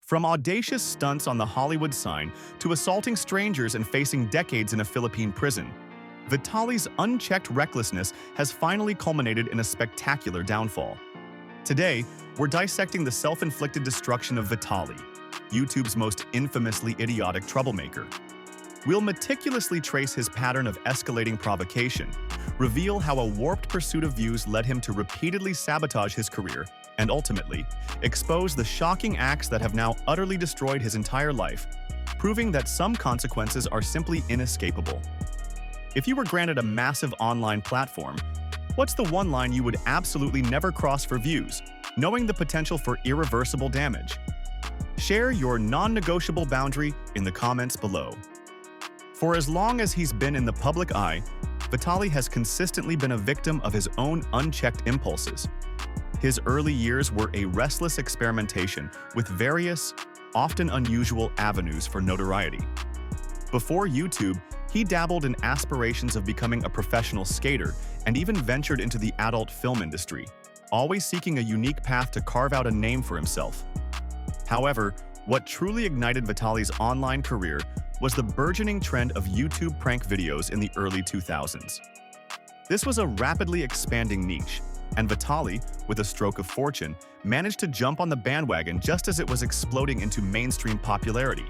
From audacious stunts on the Hollywood sign to assaulting strangers and facing decades in a Philippine prison, Vitaly's unchecked recklessness has finally culminated in a spectacular downfall. Today, we're dissecting the self-inflicted destruction of Vitaly, YouTube's most infamously idiotic troublemaker. We'll meticulously trace his pattern of escalating provocation, reveal how a warped pursuit of views led him to repeatedly sabotage his career, and ultimately, expose the shocking acts that have now utterly destroyed his entire life, proving that some consequences are simply inescapable. If you were granted a massive online platform, what's the one line you would absolutely never cross for views, knowing the potential for irreversible damage? Share your non-negotiable boundary in the comments below. For as long as he's been in the public eye, Vitaly has consistently been a victim of his own unchecked impulses. His early years were a restless experimentation with various, often unusual avenues for notoriety. Before YouTube, he dabbled in aspirations of becoming a professional skater and even ventured into the adult film industry, always seeking a unique path to carve out a name for himself. However, what truly ignited Vitaly's online career was the burgeoning trend of YouTube prank videos in the early 2000s. This was a rapidly expanding niche, and Vitaly, with a stroke of fortune, managed to jump on the bandwagon just as it was exploding into mainstream popularity.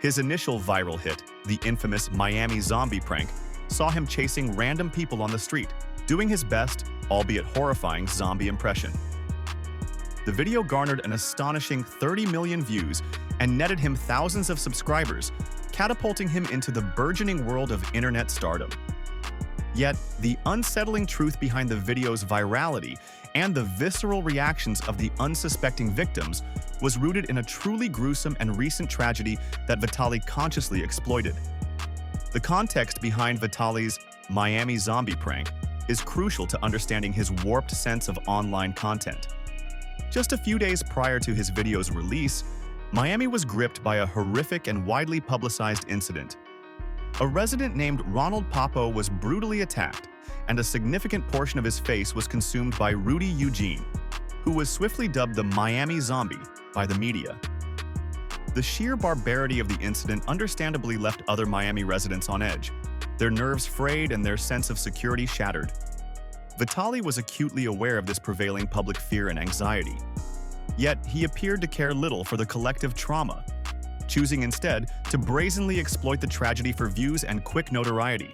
His initial viral hit, the infamous Miami zombie prank, saw him chasing random people on the street, doing his best, albeit horrifying, zombie impression. The video garnered an astonishing 30 million views and netted him thousands of subscribers, catapulting him into the burgeoning world of internet stardom. Yet, the unsettling truth behind the video's virality and the visceral reactions of the unsuspecting victims was rooted in a truly gruesome and recent tragedy that Vitaly consciously exploited. The context behind Vitaly's Miami zombie prank is crucial to understanding his warped sense of online content. Just a few days prior to his video's release, Miami was gripped by a horrific and widely publicized incident. A resident named Ronald Papo was brutally attacked, and a significant portion of his face was consumed by Rudy Eugene, who was swiftly dubbed the Miami Zombie by the media. The sheer barbarity of the incident understandably left other Miami residents on edge, their nerves frayed and their sense of security shattered. Vitaly was acutely aware of this prevailing public fear and anxiety. Yet he appeared to care little for the collective trauma, choosing instead to brazenly exploit the tragedy for views and quick notoriety.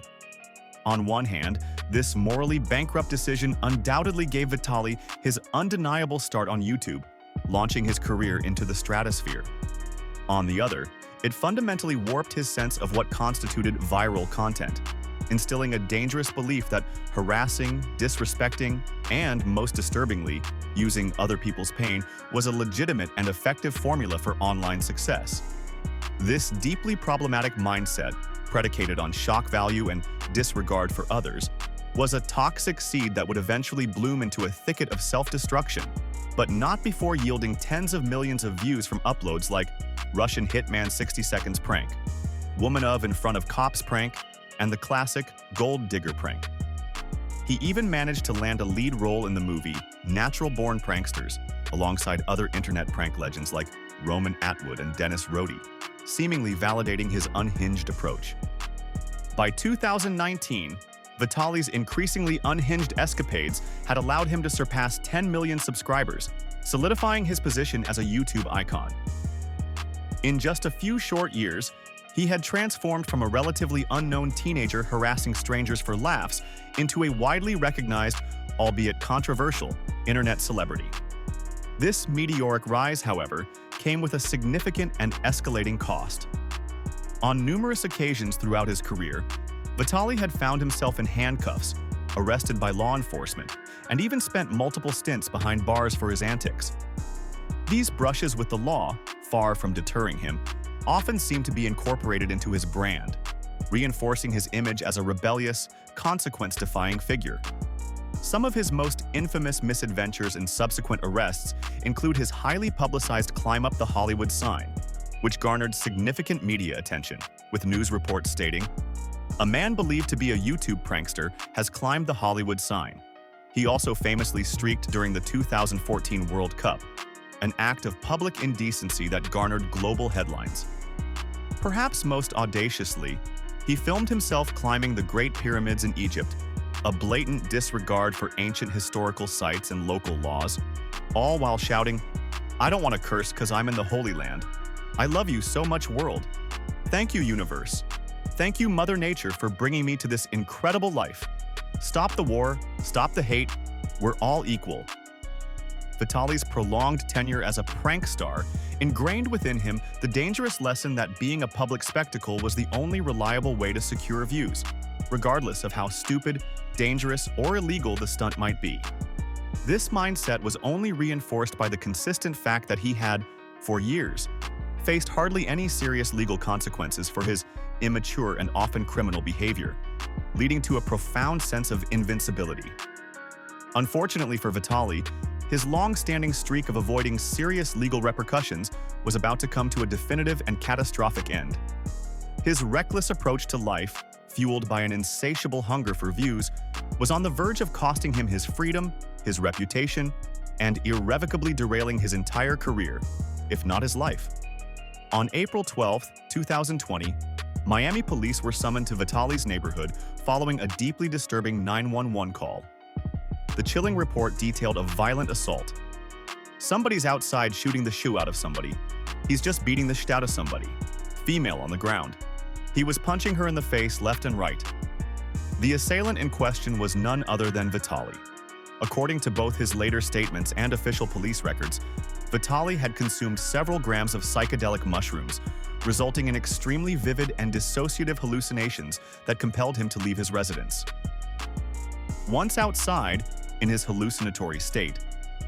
On one hand, this morally bankrupt decision undoubtedly gave Vitaly his undeniable start on YouTube, launching his career into the stratosphere. On the other, it fundamentally warped his sense of what constituted viral content, instilling a dangerous belief that harassing, disrespecting, and, most disturbingly, using other people's pain was a legitimate and effective formula for online success. This deeply problematic mindset, predicated on shock value and disregard for others, was a toxic seed that would eventually bloom into a thicket of self-destruction, but not before yielding tens of millions of views from uploads like Russian Hitman 60 Seconds prank, Woman of in front of cops prank, and the classic Gold Digger prank. He even managed to land a lead role in the movie Natural Born Pranksters, alongside other internet prank legends like Roman Atwood and Dennis Rohde, seemingly validating his unhinged approach. By 2019, Vitaly's increasingly unhinged escapades had allowed him to surpass 10 million subscribers, solidifying his position as a YouTube icon. In just a few short years, he had transformed from a relatively unknown teenager harassing strangers for laughs into a widely recognized, albeit controversial, internet celebrity. This meteoric rise, however, came with a significant and escalating cost. On numerous occasions throughout his career, Vitaly had found himself in handcuffs, arrested by law enforcement, and even spent multiple stints behind bars for his antics. These brushes with the law, far from deterring him, often seemed to be incorporated into his brand, reinforcing his image as a rebellious, consequence-defying figure. Some of his most infamous misadventures and subsequent arrests include his highly publicized climb up the Hollywood sign, which garnered significant media attention, with news reports stating, "A man believed to be a YouTube prankster has climbed the Hollywood sign." He also famously streaked during the 2014 World Cup, an act of public indecency that garnered global headlines. Perhaps most audaciously, he filmed himself climbing the Great Pyramids in Egypt, a blatant disregard for ancient historical sites and local laws, all while shouting, "I don't want to curse because I'm in the Holy Land. I love you so much, world. Thank you, universe. Thank you, Mother Nature, for bringing me to this incredible life. Stop the war, stop the hate, we're all equal." Vitaly's prolonged tenure as a prank star ingrained within him the dangerous lesson that being a public spectacle was the only reliable way to secure views, regardless of how stupid, dangerous, or illegal the stunt might be. This mindset was only reinforced by the consistent fact that he had, for years, faced hardly any serious legal consequences for his immature and often criminal behavior, leading to a profound sense of invincibility. Unfortunately for Vitaly, his long-standing streak of avoiding serious legal repercussions was about to come to a definitive and catastrophic end. His reckless approach to life, fueled by an insatiable hunger for views, was on the verge of costing him his freedom, his reputation, and irrevocably derailing his entire career, if not his life. On April 12, 2020, Miami police were summoned to Vitaly's neighborhood following a deeply disturbing 911 call. The chilling report detailed a violent assault. "Somebody's outside shooting the shoe out of somebody. He's just beating the shit out of somebody. Female on the ground. He was punching her in the face left and right." The assailant in question was none other than Vitaly. According to both his later statements and official police records, Vitaly had consumed several grams of psychedelic mushrooms, resulting in extremely vivid and dissociative hallucinations that compelled him to leave his residence. Once outside, in his hallucinatory state,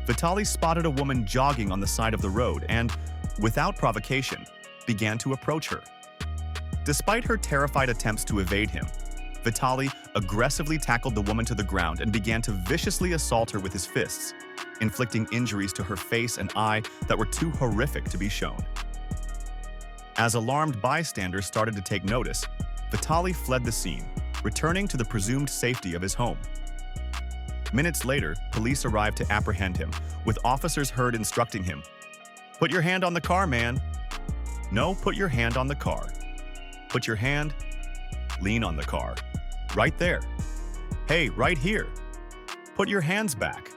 Vitaly spotted a woman jogging on the side of the road and, without provocation, began to approach her. Despite her terrified attempts to evade him, Vitaly aggressively tackled the woman to the ground and began to viciously assault her with his fists, inflicting injuries to her face and eye that were too horrific to be shown. As alarmed bystanders started to take notice, Vitaly fled the scene, returning to the presumed safety of his home. Minutes later, police arrived to apprehend him, with officers heard instructing him, "Put your hand on the car, man." "No, put your hand on the car." "Put your hand, lean on the car." "Right there." "Hey, right here." "Put your hands back."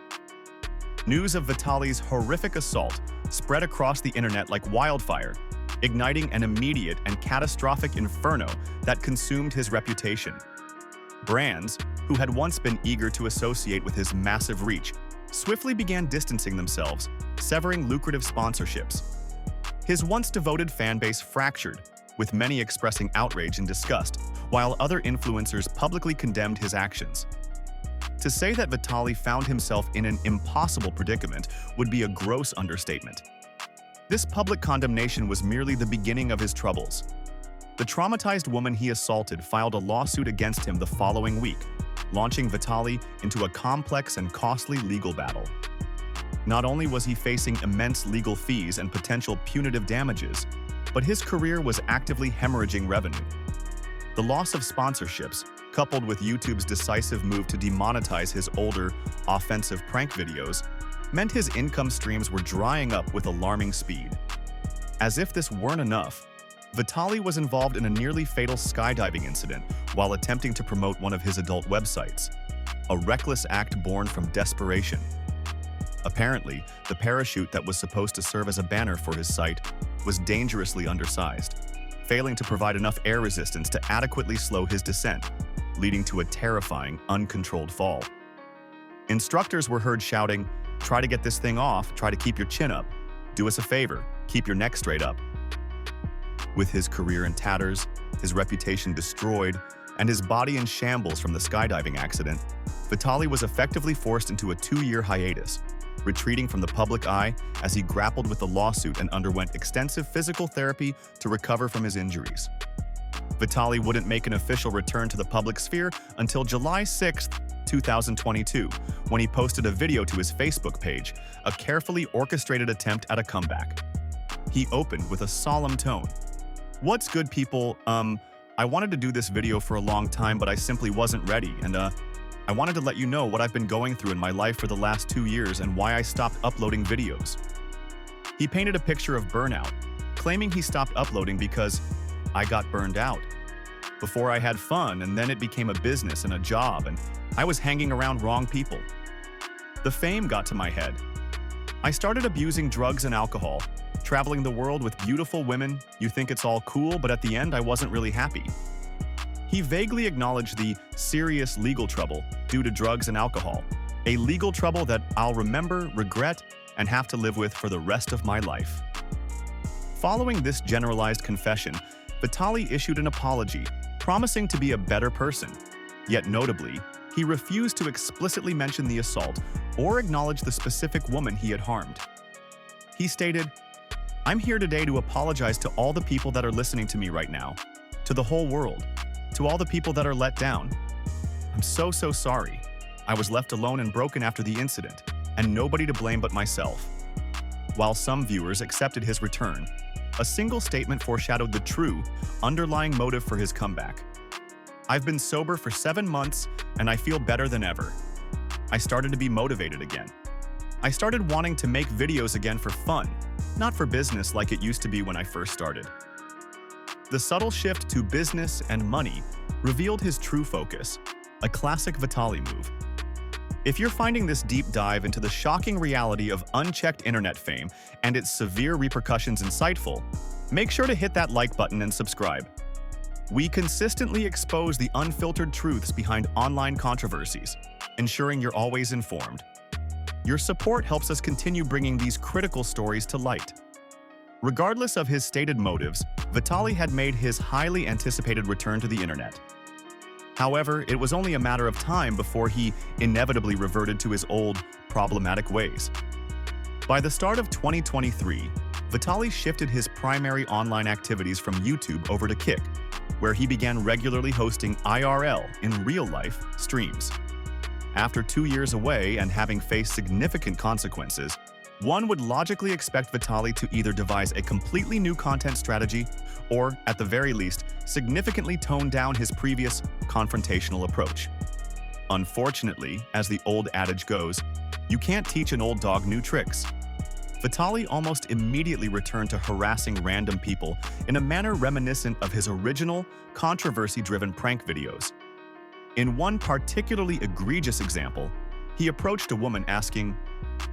News of Vitaly's horrific assault spread across the internet like wildfire, igniting an immediate and catastrophic inferno that consumed his reputation. Brands, who had once been eager to associate with his massive reach, swiftly began distancing themselves, severing lucrative sponsorships. His once devoted fanbase fractured, with many expressing outrage and disgust, while other influencers publicly condemned his actions. To say that Vitaly found himself in an impossible predicament would be a gross understatement. This public condemnation was merely the beginning of his troubles. The traumatized woman he assaulted filed a lawsuit against him the following week, launching Vitaly into a complex and costly legal battle. Not only was he facing immense legal fees and potential punitive damages, but his career was actively hemorrhaging revenue. The loss of sponsorships, coupled with YouTube's decisive move to demonetize his older, offensive prank videos, meant his income streams were drying up with alarming speed. As if this weren't enough, Vitaly was involved in a nearly fatal skydiving incident while attempting to promote one of his adult websites, a reckless act born from desperation. Apparently, the parachute that was supposed to serve as a banner for his site was dangerously undersized, failing to provide enough air resistance to adequately slow his descent, leading to a terrifying, uncontrolled fall. Instructors were heard shouting, "Try to get this thing off, try to keep your chin up. Do us a favor, keep your neck straight up." With his career in tatters, his reputation destroyed, and his body in shambles from the skydiving accident, Vitaly was effectively forced into a 2-year hiatus, retreating from the public eye as he grappled with the lawsuit and underwent extensive physical therapy to recover from his injuries. Vitaly wouldn't make an official return to the public sphere until July 6, 2022, when he posted a video to his Facebook page, a carefully orchestrated attempt at a comeback. He opened with a solemn tone. "What's good, people? I wanted to do this video for a long time, but I simply wasn't ready, and I wanted to let you know what I've been going through in my life for the last 2 years and why I stopped uploading videos. He painted a picture of burnout, claiming he stopped uploading because I got burned out. Before I had fun, and then it became a business and a job, and I was hanging around wrong people. The fame got to my head. I started abusing drugs and alcohol, traveling the world with beautiful women. You think it's all cool, but at the end I wasn't really happy. He vaguely acknowledged the serious legal trouble due to drugs and alcohol, a legal trouble that I'll remember, regret, and have to live with for the rest of my life. Following this generalized confession, Vitaly issued an apology, promising to be a better person. Yet notably, he refused to explicitly mention the assault or acknowledge the specific woman he had harmed. He stated, "I'm here today to apologize to all the people that are listening to me right now, to the whole world, to all the people that are let down. I'm so sorry. I was left alone and broken after the incident, and nobody to blame but myself." While some viewers accepted his return, a single statement foreshadowed the true, underlying motive for his comeback. "I've been sober for 7 months, and I feel better than ever. I started to be motivated again. I started wanting to make videos again for fun, not for business like it used to be when I first started." The subtle shift to business and money revealed his true focus, a classic Vitaly move. If you're finding this deep dive into the shocking reality of unchecked internet fame and its severe repercussions insightful, make sure to hit that like button and subscribe. We consistently expose the unfiltered truths behind online controversies, ensuring you're always informed. Your support helps us continue bringing these critical stories to light. Regardless of his stated motives, Vitaly had made his highly anticipated return to the internet. However, it was only a matter of time before he inevitably reverted to his old, problematic ways. By the start of 2023, Vitaly shifted his primary online activities from YouTube over to Kick, where he began regularly hosting IRL, in real-life, streams. After 2 years away and having faced significant consequences, one would logically expect Vitaly to either devise a completely new content strategy or, at the very least, significantly tone down his previous confrontational approach. Unfortunately, as the old adage goes, you can't teach an old dog new tricks. Vitaly almost immediately returned to harassing random people in a manner reminiscent of his original, controversy-driven prank videos. In one particularly egregious example, he approached a woman asking,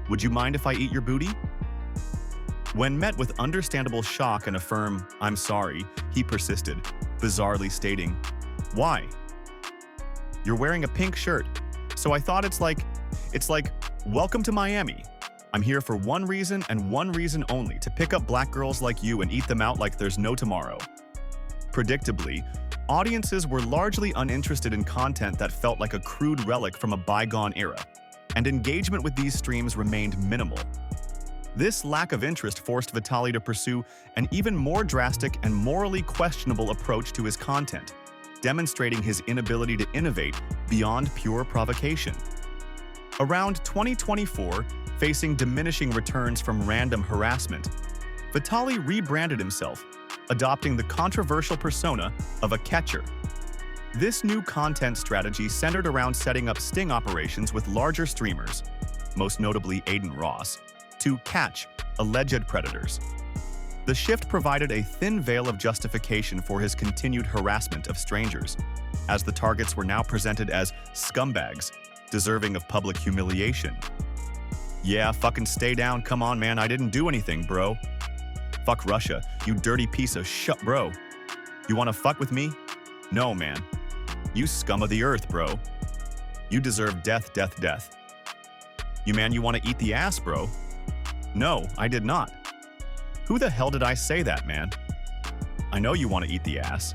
"Would you mind if I eat your booty?" When met with understandable shock and a firm, "I'm sorry," he persisted, bizarrely stating, "Why? You're wearing a pink shirt, so I thought it's like, welcome to Miami. I'm here for one reason and one reason only, to pick up black girls like you and eat them out like there's no tomorrow." Predictably, audiences were largely uninterested in content that felt like a crude relic from a bygone era, and engagement with these streams remained minimal. This lack of interest forced Vitaly to pursue an even more drastic and morally questionable approach to his content, demonstrating his inability to innovate beyond pure provocation. Around 2024, facing diminishing returns from random harassment, Vitaly rebranded himself, adopting the controversial persona of a catcher. This new content strategy centered around setting up sting operations with larger streamers, most notably Aiden Ross, to catch alleged predators. The shift provided a thin veil of justification for his continued harassment of strangers, as the targets were now presented as scumbags, deserving of public humiliation. "Yeah, fucking stay down, come on man, I didn't do anything, bro. Fuck Russia, you dirty piece of shit, bro. You wanna fuck with me? No, man. You scum of the earth, bro. You deserve death, death, death. You wanna eat the ass, bro? No, I did not. Who the hell did I say that, man? I know you wanna eat the ass."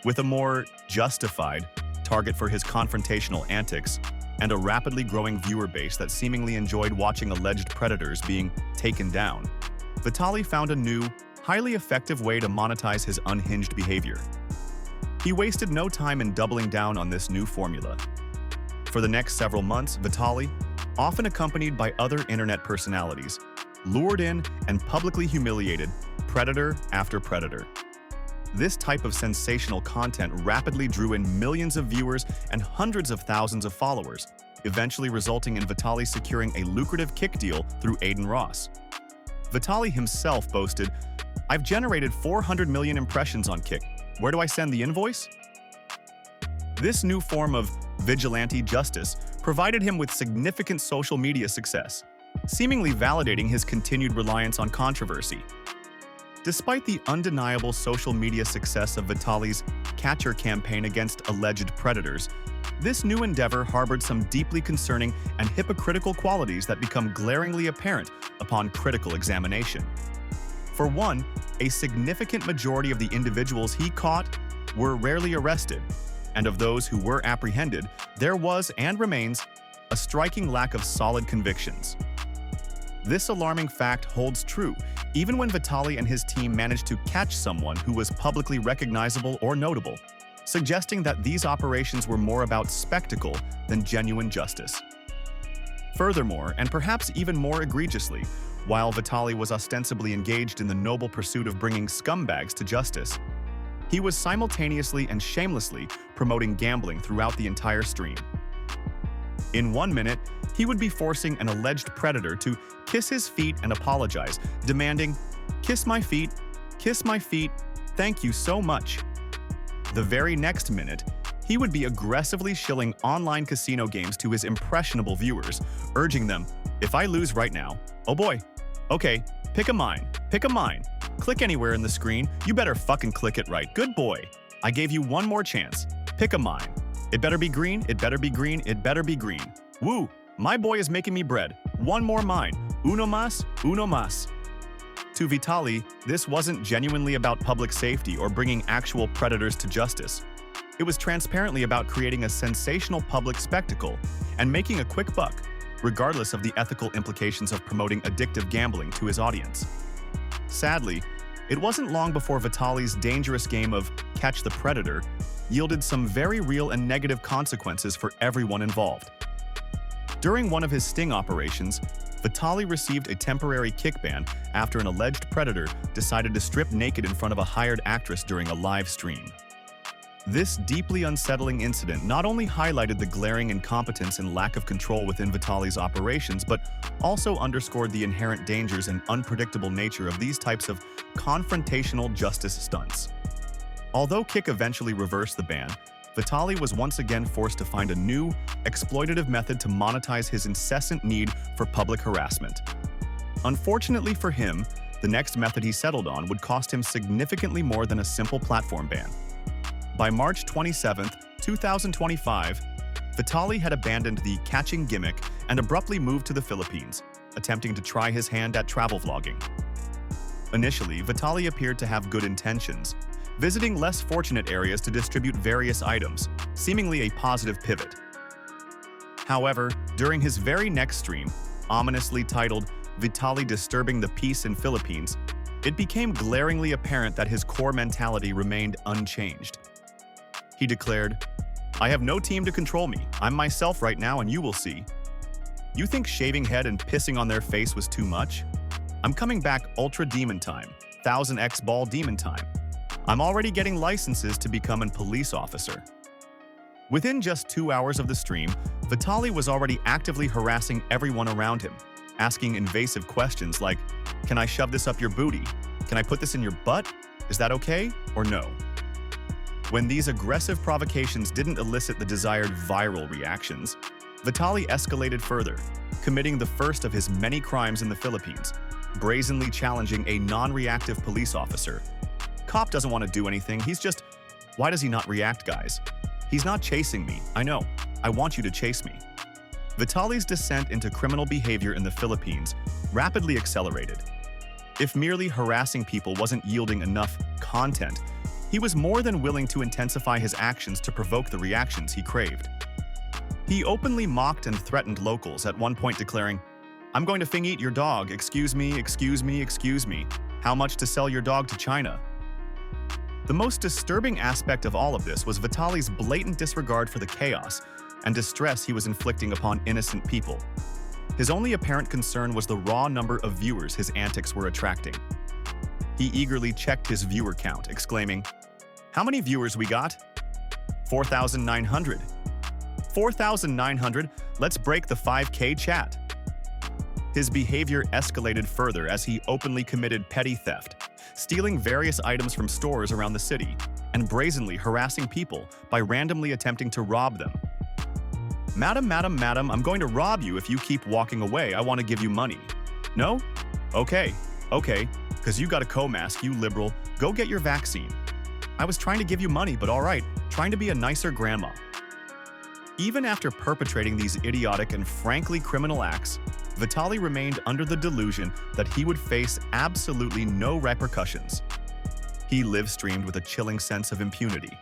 With a more justified target for his confrontational antics and a rapidly growing viewer base that seemingly enjoyed watching alleged predators being taken down, Vitaly found a new, highly effective way to monetize his unhinged behavior. He wasted no time in doubling down on this new formula. For the next several months, Vitaly, often accompanied by other internet personalities, lured in and publicly humiliated predator after predator. This type of sensational content rapidly drew in millions of viewers and hundreds of thousands of followers, eventually resulting in Vitaly securing a lucrative kick deal through Aiden Ross. Vitaly himself boasted, "I've generated 400 million impressions on Kick. Where do I send the invoice?" This new form of vigilante justice provided him with significant social media success, seemingly validating his continued reliance on controversy. Despite the undeniable social media success of Vitaly's catcher campaign against alleged predators, this new endeavor harbored some deeply concerning and hypocritical qualities that become glaringly apparent upon critical examination. For one, a significant majority of the individuals he caught were rarely arrested, and of those who were apprehended, there was and remains a striking lack of solid convictions. This alarming fact holds true even when Vitaly and his team managed to catch someone who was publicly recognizable or notable, suggesting that these operations were more about spectacle than genuine justice. Furthermore, and perhaps even more egregiously, while Vitaly was ostensibly engaged in the noble pursuit of bringing scumbags to justice, he was simultaneously and shamelessly promoting gambling throughout the entire stream. In 1 minute, he would be forcing an alleged predator to kiss his feet and apologize, demanding, kiss my feet, thank you so much." The very next minute, he would be aggressively shilling online casino games to his impressionable viewers, urging them, "If I lose right now, oh boy, okay, pick a mine, click anywhere in the screen, you better fucking click it right, good boy. I gave you one more chance, pick a mine. It better be green, it better be green, it better be green. Woo, my boy is making me bread, one more mine, uno mas, uno mas." To Vitaly, this wasn't genuinely about public safety or bringing actual predators to justice. It was transparently about creating a sensational public spectacle and making a quick buck, regardless of the ethical implications of promoting addictive gambling to his audience. Sadly, it wasn't long before Vitaly's dangerous game of catch the predator yielded some very real and negative consequences for everyone involved. During one of his sting operations, Vitaly received a temporary kick ban after an alleged predator decided to strip naked in front of a hired actress during a live stream. This deeply unsettling incident not only highlighted the glaring incompetence and lack of control within Vitaly's operations, but also underscored the inherent dangers and unpredictable nature of these types of confrontational justice stunts. Although Kick eventually reversed the ban, Vitaly was once again forced to find a new, exploitative method to monetize his incessant need for public harassment. Unfortunately for him, the next method he settled on would cost him significantly more than a simple platform ban. By March 27, 2025, Vitaly had abandoned the catching gimmick and abruptly moved to the Philippines, attempting to try his hand at travel vlogging. Initially, Vitaly appeared to have good intentions, visiting less fortunate areas to distribute various items, seemingly a positive pivot. However, during his very next stream, ominously titled "Vitaly Disturbing the Peace in Philippines," it became glaringly apparent that his core mentality remained unchanged. He declared, "I have no team to control me. I'm myself right now and you will see. You think shaving head and pissing on their face was too much? I'm coming back Ultra Demon Time, 1000x Ball Demon Time. I'm already getting licenses to become a police officer." Within just 2 hours of the stream, Vitaly was already actively harassing everyone around him, asking invasive questions like, "Can I shove this up your booty? Can I put this in your butt? Is that okay or no?" When these aggressive provocations didn't elicit the desired viral reactions, Vitaly escalated further, committing the first of his many crimes in the Philippines, brazenly challenging a non-reactive police officer. "Cop doesn't want to do anything, he's just... Why does he not react, guys? He's not chasing me, I know. I want you to chase me." Vitaly's descent into criminal behavior in the Philippines rapidly accelerated. If merely harassing people wasn't yielding enough content, he was more than willing to intensify his actions to provoke the reactions he craved. He openly mocked and threatened locals, at one point declaring, "I'm going to fing-eat your dog, excuse me, excuse me, excuse me. How much to sell your dog to China?" The most disturbing aspect of all of this was Vitaly's blatant disregard for the chaos and distress he was inflicting upon innocent people. His only apparent concern was the raw number of viewers his antics were attracting. He eagerly checked his viewer count, exclaiming, "How many viewers we got? 4,900. 4,900, let's break the 5K chat." His behavior escalated further as he openly committed petty theft, stealing various items from stores around the city, and brazenly harassing people by randomly attempting to rob them. "Madam, madam, madam, I'm going to rob you if you keep walking away. I want to give you money." "No? Okay, because you got a co-mask, you liberal. Go get your vaccine." "I was trying to give you money, but all right, trying to be a nicer grandma." Even after perpetrating these idiotic and frankly criminal acts, Vitaly remained under the delusion that he would face absolutely no repercussions. He live-streamed with a chilling sense of impunity.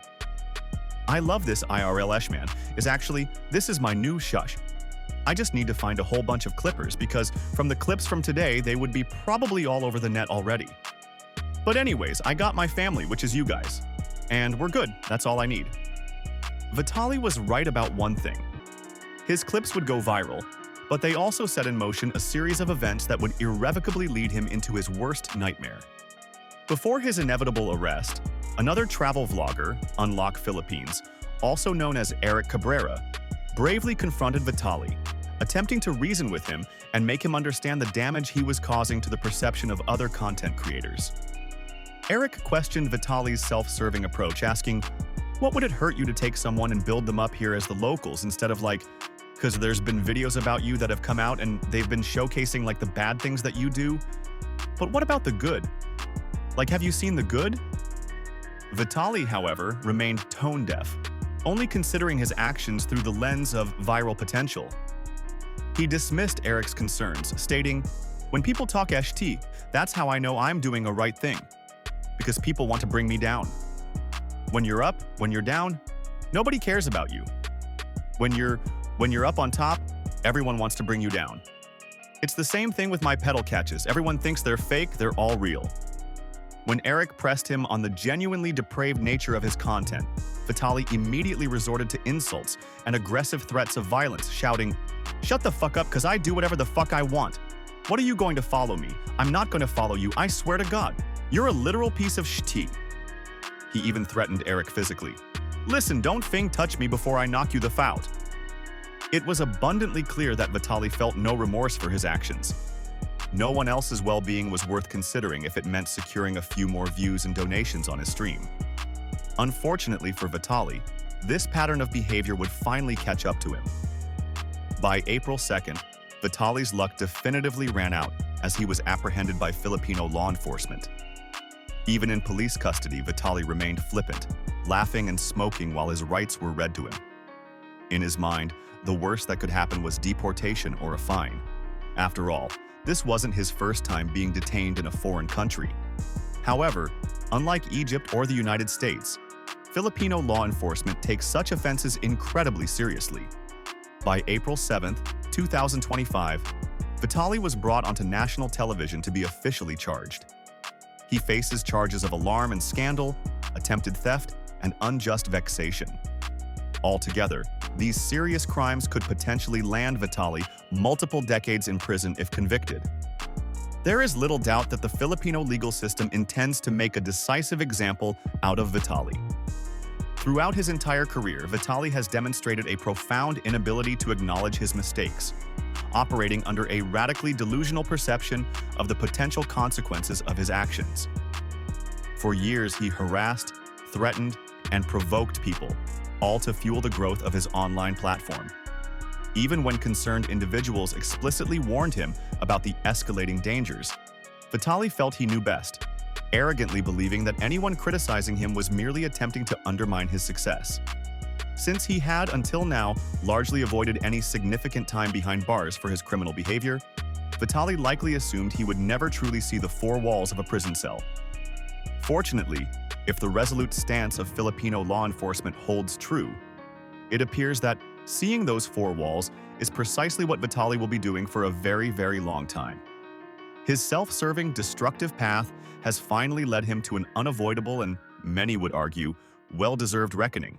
"I love this IRL-esh, man. This is my new shush. I just need to find a whole bunch of clippers because from the clips from today, they would be probably all over the net already. But anyways, I got my family, which is you guys. And we're good, that's all I need." Vitaly was right about one thing. His clips would go viral, but they also set in motion a series of events that would irrevocably lead him into his worst nightmare. Before his inevitable arrest, another travel vlogger, Unlock Philippines, also known as Eric Cabrera, bravely confronted Vitaly, attempting to reason with him and make him understand the damage he was causing to the perception of other content creators. Eric questioned Vitaly's self-serving approach, asking, "What would it hurt you to take someone and build them up here as the locals instead of because there's been videos about you that have come out and they've been showcasing the bad things that you do? But what about the good? Have you seen the good?" Vitaly, however, remained tone-deaf, only considering his actions through the lens of viral potential. He dismissed Eric's concerns, stating, "When people talk ST, that's how I know I'm doing a right thing. Because people want to bring me down. When you're up, when you're down, nobody cares about you. When you're up on top, everyone wants to bring you down. It's the same thing with my pedal catches. Everyone thinks they're fake, they're all real." When Eric pressed him on the genuinely depraved nature of his content, Vitaly immediately resorted to insults and aggressive threats of violence, shouting, "Shut the fuck up, because I do whatever the fuck I want. What are you going to follow me? I'm not going to follow you, I swear to God. You're a literal piece of shit." He even threatened Eric physically. "Listen, don't touch me before I knock you the fout." It was abundantly clear that Vitaly felt no remorse for his actions. No one else's well-being was worth considering if it meant securing a few more views and donations on his stream. Unfortunately for Vitaly, this pattern of behavior would finally catch up to him. By April 2nd, Vitaly's luck definitively ran out as he was apprehended by Filipino law enforcement. Even in police custody, Vitaly remained flippant, laughing and smoking while his rights were read to him. In his mind, the worst that could happen was deportation or a fine. After all, this wasn't his first time being detained in a foreign country. However, unlike Egypt or the United States, Filipino law enforcement takes such offenses incredibly seriously. By April 7, 2025, Vitaly was brought onto national television to be officially charged. He faces charges of alarm and scandal, attempted theft, and unjust vexation. Altogether, these serious crimes could potentially land Vitaly multiple decades in prison if convicted. There is little doubt that the Filipino legal system intends to make a decisive example out of Vitaly. Throughout his entire career, Vitaly has demonstrated a profound inability to acknowledge his mistakes, operating under a radically delusional perception of the potential consequences of his actions. For years, he harassed, threatened, and provoked people, all to fuel the growth of his online platform. Even when concerned individuals explicitly warned him about the escalating dangers, Vitaly felt he knew best, arrogantly believing that anyone criticizing him was merely attempting to undermine his success. Since he had, until now, largely avoided any significant time behind bars for his criminal behavior, Vitaly likely assumed he would never truly see the four walls of a prison cell. Fortunately, if the resolute stance of Filipino law enforcement holds true, it appears that seeing those four walls is precisely what Vitaly will be doing for a very, very long time. His self-serving, destructive path has finally led him to an unavoidable and, many would argue, well-deserved reckoning.